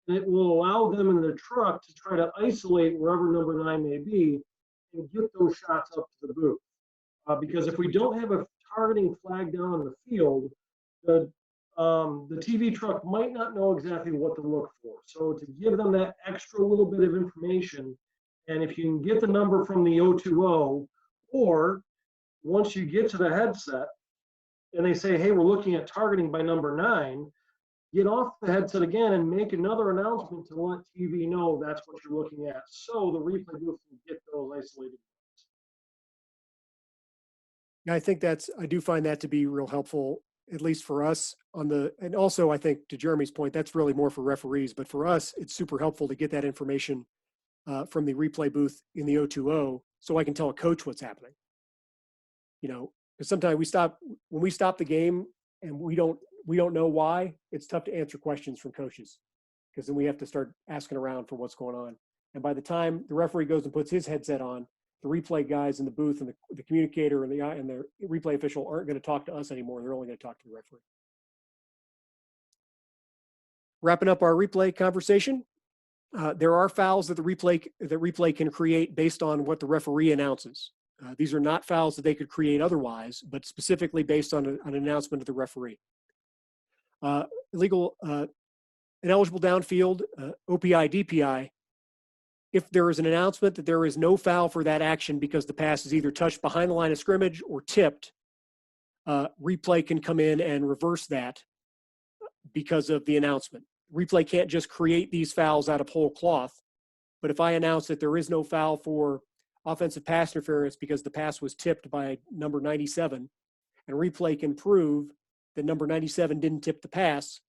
And it will allow them in their truck to try to isolate wherever number 9 may be and get those shots up to the booth. Because if we don't have a targeting flag down in the field, the TV truck might not know exactly what to look for. So to give them that extra little bit of information, and if you can get the number from the 020, or once you get to the headset and they say, hey, we're looking at targeting by number 9, get off the headset again and make another announcement to let TV know that's what you're looking at. So the replay booth can get those isolated. Yeah, I do find that to be real helpful, at least for us and also I think to Jeremy's point, that's really more for referees, but for us, it's super helpful to get that information from the replay booth in the 020 so I can tell a coach what's happening. Because sometimes when we stop the game and we don't know why, it's tough to answer questions from coaches because then we have to start asking around for what's going on. And by the time the referee goes and puts his headset on, the replay guys in the booth and the communicator and the replay official aren't going to talk to us anymore. They're only going to talk to the referee. Wrapping up our replay conversation, there are fouls that the replay can create based on what the referee announces. These are not fouls that they could create otherwise, but specifically based on an announcement of the referee. Illegal, ineligible downfield, OPI, DPI. If there is an announcement that there is no foul for that action because the pass is either touched behind the line of scrimmage or tipped, replay can come in and reverse that because of the announcement. Replay can't just create these fouls out of whole cloth, but if I announce that there is no foul for offensive pass interference because the pass was tipped by number 97, and replay can prove that number 97 didn't tip the pass,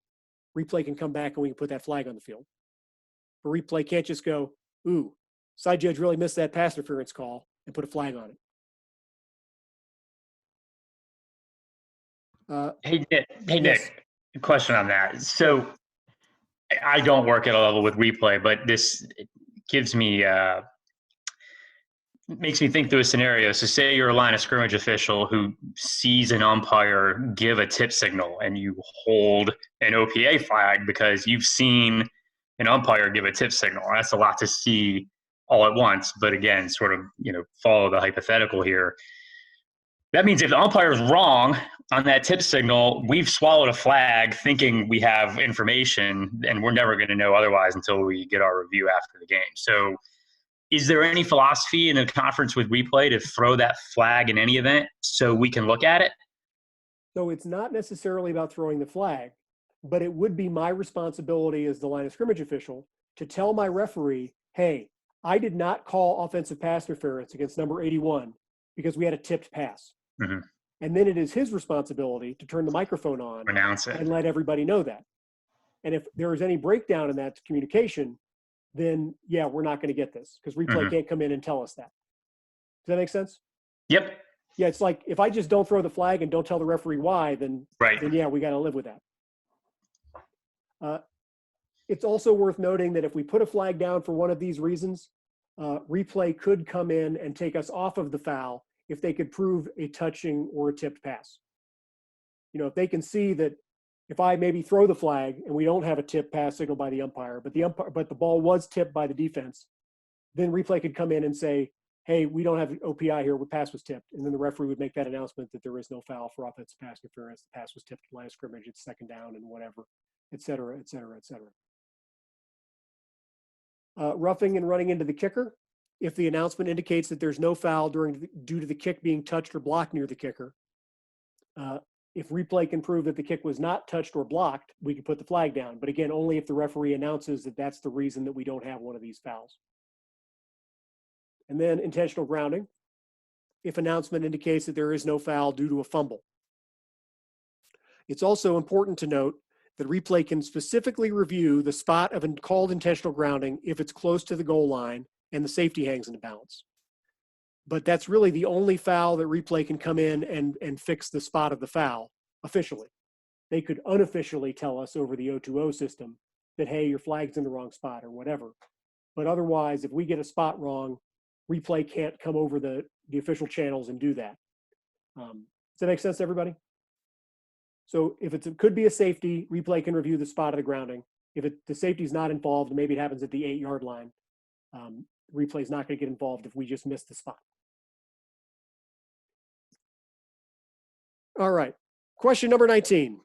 replay can come back and we can put that flag on the field. But replay can't just go, ooh, side judge really missed that pass interference call and put a flag on it. Hey, Nick, a question on that. So I don't work at a level with replay, but this gives me, makes me think through a scenario. So say you're a line of scrimmage official who sees an umpire give a tip signal and you hold an OPA flag because you've seen an umpire give a tip signal. That's a lot to see all at once. But again, sort of, follow the hypothetical here. That means if the umpire is wrong on that tip signal, we've swallowed a flag thinking we have information, and we're never going to know otherwise until we get our review after the game. So is there any philosophy in a conference with replay to throw that flag in any event so we can look at it? So it's not necessarily about throwing the flag, but it would be my responsibility as the line of scrimmage official to tell my referee, hey, I did not call offensive pass interference against number 81 because we had a tipped pass. Mm-hmm. And then it is his responsibility to turn the microphone on, announce it, and let everybody know that. And if there is any breakdown in that communication, then yeah, we're not going to get this because replay can't come in and tell us that. Does that make sense? Yep. Yeah, it's like if I just don't throw the flag and don't tell the referee why, then yeah, we got to live with that. It's also worth noting that if we put a flag down for one of these reasons, replay could come in and take us off of the foul if they could prove a touching or a tipped pass. If they can see that if I maybe throw the flag and we don't have a tip pass signal by the umpire, but the ball was tipped by the defense, then replay could come in and say, hey, we don't have OPI here, the pass was tipped. And then the referee would make that announcement that there is no foul for offensive pass interference. The pass was tipped at the line of scrimmage, it's second down and whatever, et cetera, et cetera, et cetera. Roughing and running into the kicker. If the announcement indicates that there's no foul due to the kick being touched or blocked near the kicker, if replay can prove that the kick was not touched or blocked, we can put the flag down. But again, only if the referee announces that that's the reason that we don't have one of these fouls. And then intentional grounding. If announcement indicates that there is no foul due to a fumble. It's also important to note that replay can specifically review the spot of called intentional grounding if it's close to the goal line and the safety hangs in the balance. But that's really the only foul that replay can come in and fix the spot of the foul officially. They could unofficially tell us over the 020 system that, hey, your flag's in the wrong spot or whatever. But otherwise, if we get a spot wrong, replay can't come over the official channels and do that. Does that make sense to everybody? So if it could be a safety, replay can review the spot of the grounding. If the safety is not involved, maybe it happens at the 8-yard line, The replay is not going to get involved if we just miss the spot. All right. Question number 19.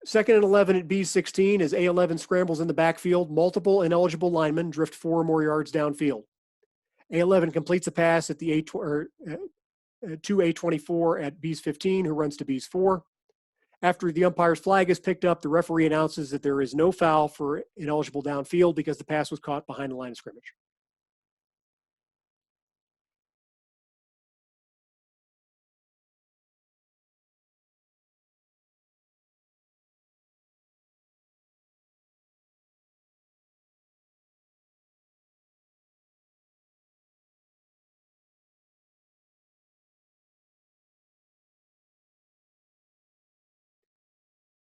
2nd and 11 at B16 as A11 scrambles in the backfield. Multiple ineligible linemen drift 4 or more yards downfield. A11 completes a pass at the to A24 at B's 15, who runs to B's 4. After the umpire's flag is picked up, the referee announces that there is no foul for ineligible downfield because the pass was caught behind the line of scrimmage.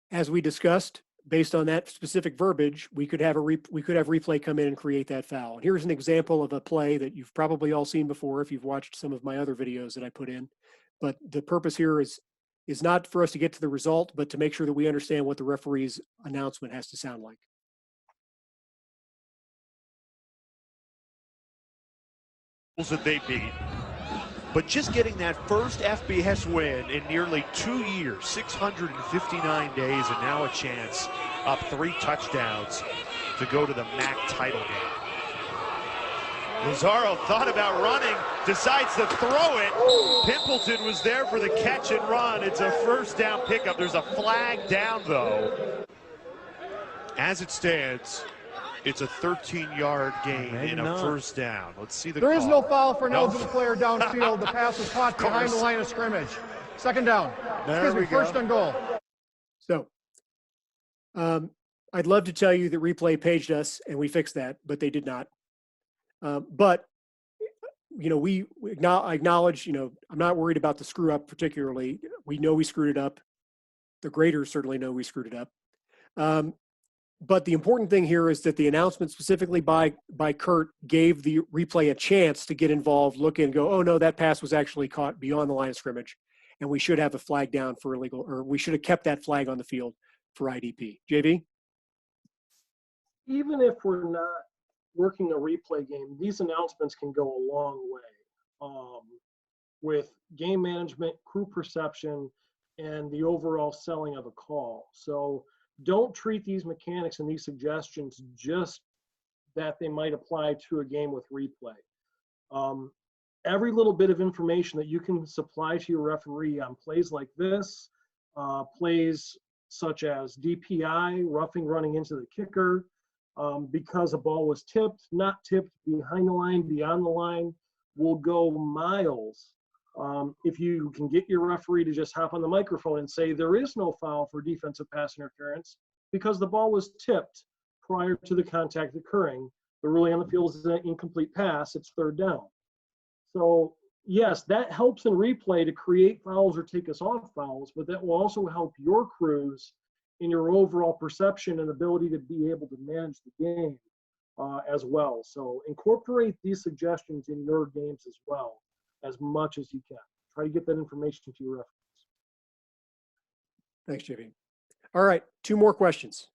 As we discussed, based on that specific verbiage, we could have replay come in and create that foul. And here's an example of a play that you've probably all seen before if you've watched some of my other videos that I put in. But the purpose here is not for us to get to the result, but to make sure that we understand what the referee's announcement has to sound like. That they beat. But just getting that first FBS win in nearly 2 years, 659 days, and now a chance up 3 touchdowns to go to the MAC title game. Lazaro thought about running, decides to throw it. Pimpleton was there for the catch and run. It's a first down pickup. There's a flag down, though. As it stands, it's a 13-yard gain in a first down. Let's see the There call. is no foul for an eligible player downfield. The pass was caught behind the line of scrimmage. 2nd down. There we go. 1st and goal. So I'd love to tell you that replay paged us and we fixed that, but they did not. But, you know, I acknowledge, you know, I'm not worried about the screw up particularly. We know we screwed it up. The graders certainly know we screwed it up. But the important thing here is that the announcement specifically by Kurt gave the replay a chance to get involved, look in, go, oh no, that pass was actually caught beyond the line of scrimmage. And we should have a flag down for illegal, or we should have kept that flag on the field for IDP. JV? Even if we're not working a replay game, these announcements can go a long way with game management, crew perception, and the overall selling of a call. So don't treat these mechanics and these suggestions just that they might apply to a game with replay. Every little bit of information that you can supply to your referee on plays like this, plays such as DPI, roughing running into the kicker, because a ball was tipped, not tipped, behind the line, beyond the line, will go miles. If you can get your referee to just hop on the microphone and say there is no foul for defensive pass interference because the ball was tipped prior to the contact occurring, the ruling on the field is an incomplete pass, it's 3rd down. So yes, that helps in replay to create fouls or take us off fouls, but that will also help your crews in your overall perception and ability to be able to manage the game as well. So incorporate these suggestions in your games as well, as much as you can. Try to get that information to your referees. Thanks, JV. All right, 2 more questions.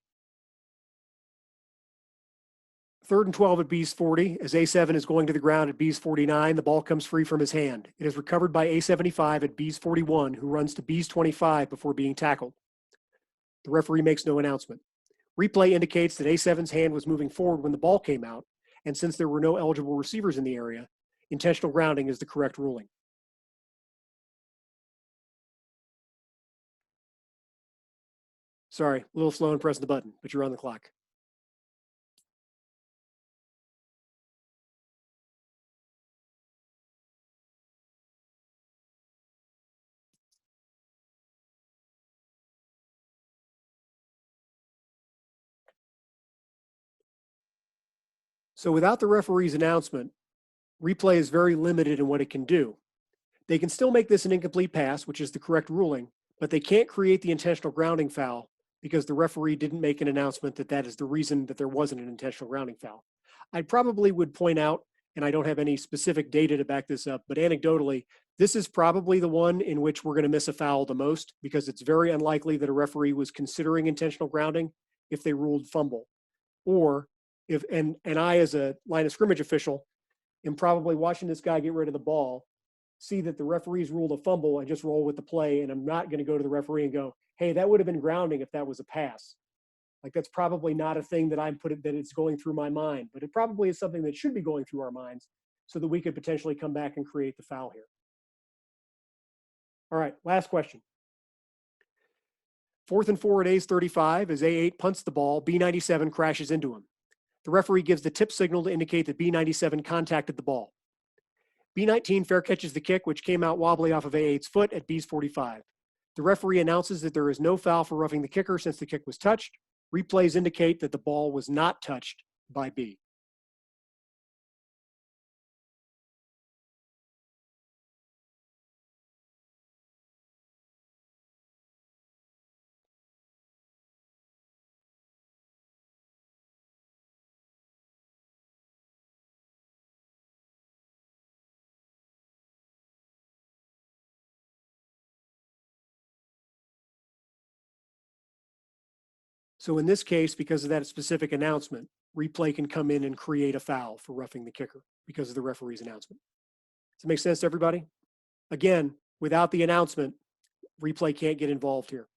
3rd and 12 at B's 40. As A7 is going to the ground at B's 49, the ball comes free from his hand. It is recovered by A75 at B's 41, who runs to B's 25 before being tackled. The referee makes no announcement. Replay indicates that A7's hand was moving forward when the ball came out, and since there were no eligible receivers in the area, intentional grounding is the correct ruling. Sorry, a little slow in pressing the button, but you're on the clock. So without the referee's announcement, replay is very limited in what it can do. They can still make this an incomplete pass, which is the correct ruling, but they can't create the intentional grounding foul because the referee didn't make an announcement that that is the reason that there wasn't an intentional grounding foul. I probably would point out, and I don't have any specific data to back this up, but anecdotally, this is probably the one in which we're going to miss a foul the most because it's very unlikely that a referee was considering intentional grounding if they ruled fumble. Or if, and I as a line of scrimmage official am probably watching this guy get rid of the ball, see that the referee's ruled a fumble, and just roll with the play. And I'm not going to go to the referee and go, hey, that would have been grounding if that was a pass. Like, that's probably not a thing that that it's going through my mind, but it probably is something that should be going through our minds so that we could potentially come back and create the foul here. All right, last question. 4th and 4 at A's 35 as A8 punts the ball, B97 crashes into him. The referee gives the tip signal to indicate that B97 contacted the ball. B19 fair catches the kick, which came out wobbly off of A8's foot at B's 45. The referee announces that there is no foul for roughing the kicker since the kick was touched. Replays indicate that the ball was not touched by B. So in this case, because of that specific announcement, replay can come in and create a foul for roughing the kicker because of the referee's announcement. Does it make sense to everybody? Again, without the announcement, replay can't get involved here.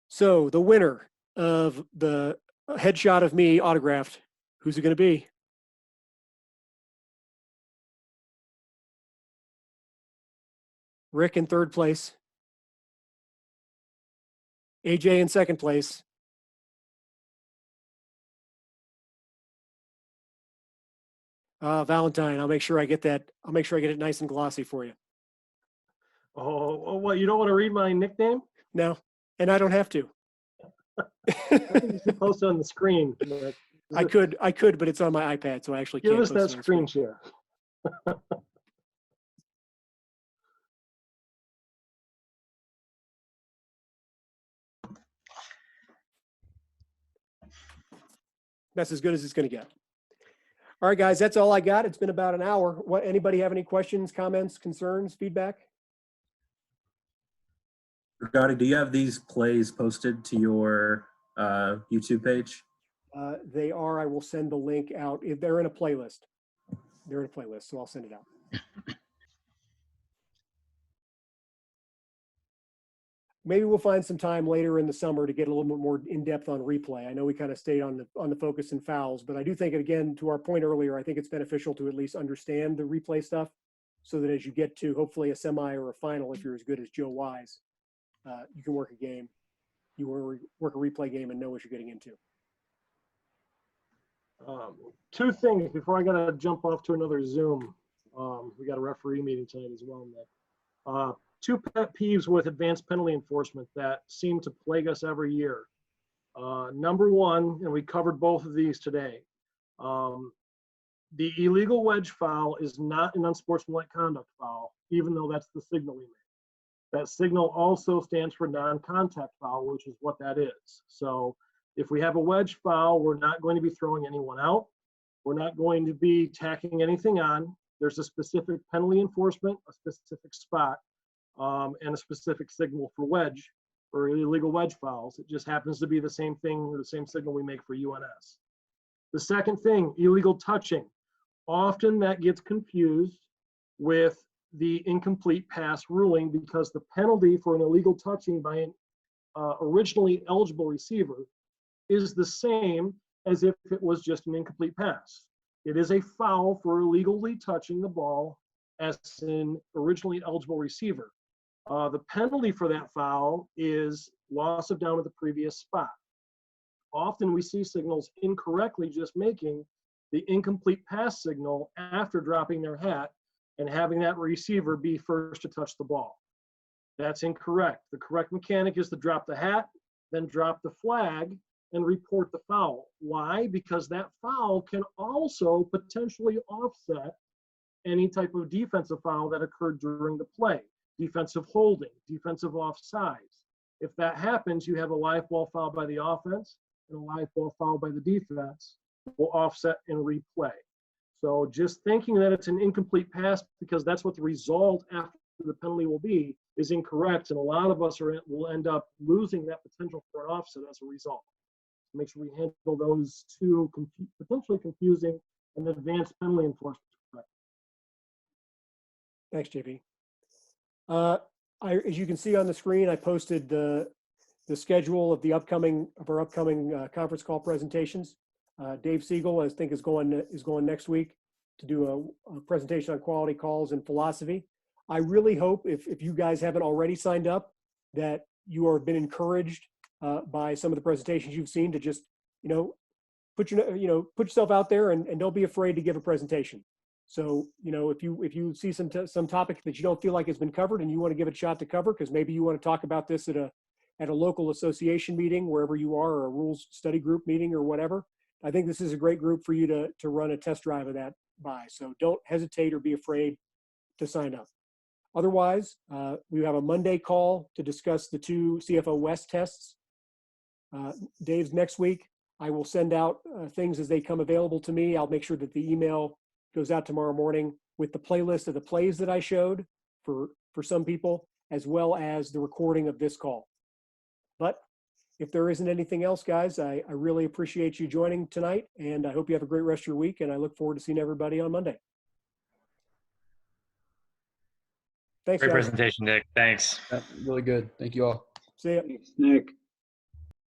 So the winner of the headshot of me autographed, who's it going to be? Rick in 3rd place. AJ in 2nd place. Valentine, I'll make sure I get that. I'll make sure I get it nice and glossy for you. Oh, what? You don't want to read my nickname? No, and I don't have to. I think you should post it on the screen. I could, but it's on my iPad, so I actually can't. Give us post that it on screen share. That's as good as it's going to get. All right, guys, that's all I got. It's been about an hour. Anybody have any questions, comments, concerns, feedback? Gotti, do you have these plays posted to your YouTube page? They are. I will send the link out. They're in a playlist. They're in a playlist, so I'll send it out. Maybe we'll find some time later in the summer to get a little bit more in depth on replay. I know we kind of stayed on the focus and fouls, but I do think, again, to our point earlier, I think it's beneficial to at least understand the replay stuff, so that as you get to hopefully a semi or a final, if you're as good as Joe Wise, you can work a game, you work a replay game and know what you're getting into. 2 things before I got to jump off to another Zoom. We got a referee meeting tonight as well, Nick. 2 pet peeves with advanced penalty enforcement that seem to plague us every year. Number 1, and we covered both of these today. The illegal wedge foul is not an unsportsmanlike conduct foul, even though that's the signal we make. That signal also stands for non-contact foul, which is what that is. So if we have a wedge foul, we're not going to be throwing anyone out. We're not going to be tacking anything on. There's a specific penalty enforcement, a specific spot, and a specific signal for wedge or illegal wedge fouls. It just happens to be the same thing or the same signal we make for UNS. The second thing, illegal touching. Often that gets confused with the incomplete pass ruling because the penalty for an illegal touching by an originally eligible receiver is the same as if it was just an incomplete pass. It is a foul for illegally touching the ball as an originally eligible receiver. The penalty for that foul is loss of down at the previous spot. Often we see signals incorrectly just making the incomplete pass signal after dropping their hat and having that receiver be first to touch the ball. That's incorrect. The correct mechanic is to drop the hat, then drop the flag, and report the foul. Why? Because that foul can also potentially offset any type of defensive foul that occurred during the play. Defensive holding, defensive offsides. If that happens, you have a live ball foul by the offense and a live ball foul by the defense will offset in replay. So just thinking that it's an incomplete pass because that's what the result after the penalty will be is incorrect, and a lot of us will end up losing that potential for an offset as a result. Make sure we handle those 2 potentially confusing and advanced penalty enforcement. Thanks, JP. As you can see on the screen, I posted the schedule of our upcoming conference call presentations. Dave Siegel, I think, is going next week to do a presentation on quality calls and philosophy. I really hope if you guys haven't already signed up, that you have been encouraged by some of the presentations you've seen to just, put yourself out there and don't be afraid to give a presentation. So, if you see some topic that you don't feel like has been covered and you want to give it a shot to cover, because maybe you want to talk about this at a local association meeting, wherever you are, or a rules study group meeting or whatever, I think this is a great group for you to run a test drive of that by. So don't hesitate or be afraid to sign up. Otherwise, we have a Monday call to discuss the 2 CFO West tests. Dave's next week. I will send out things as they come available to me. I'll make sure that the email goes out tomorrow morning with the playlist of the plays that I showed for some people, as well as the recording of this call. But if there isn't anything else, guys, I really appreciate you joining tonight, and I hope you have a great rest of your week, and I look forward to seeing everybody on Monday. Thanks, Great guys. presentation, Nick. Thanks. Really good. Thank you all. See ya. Thanks, Nick.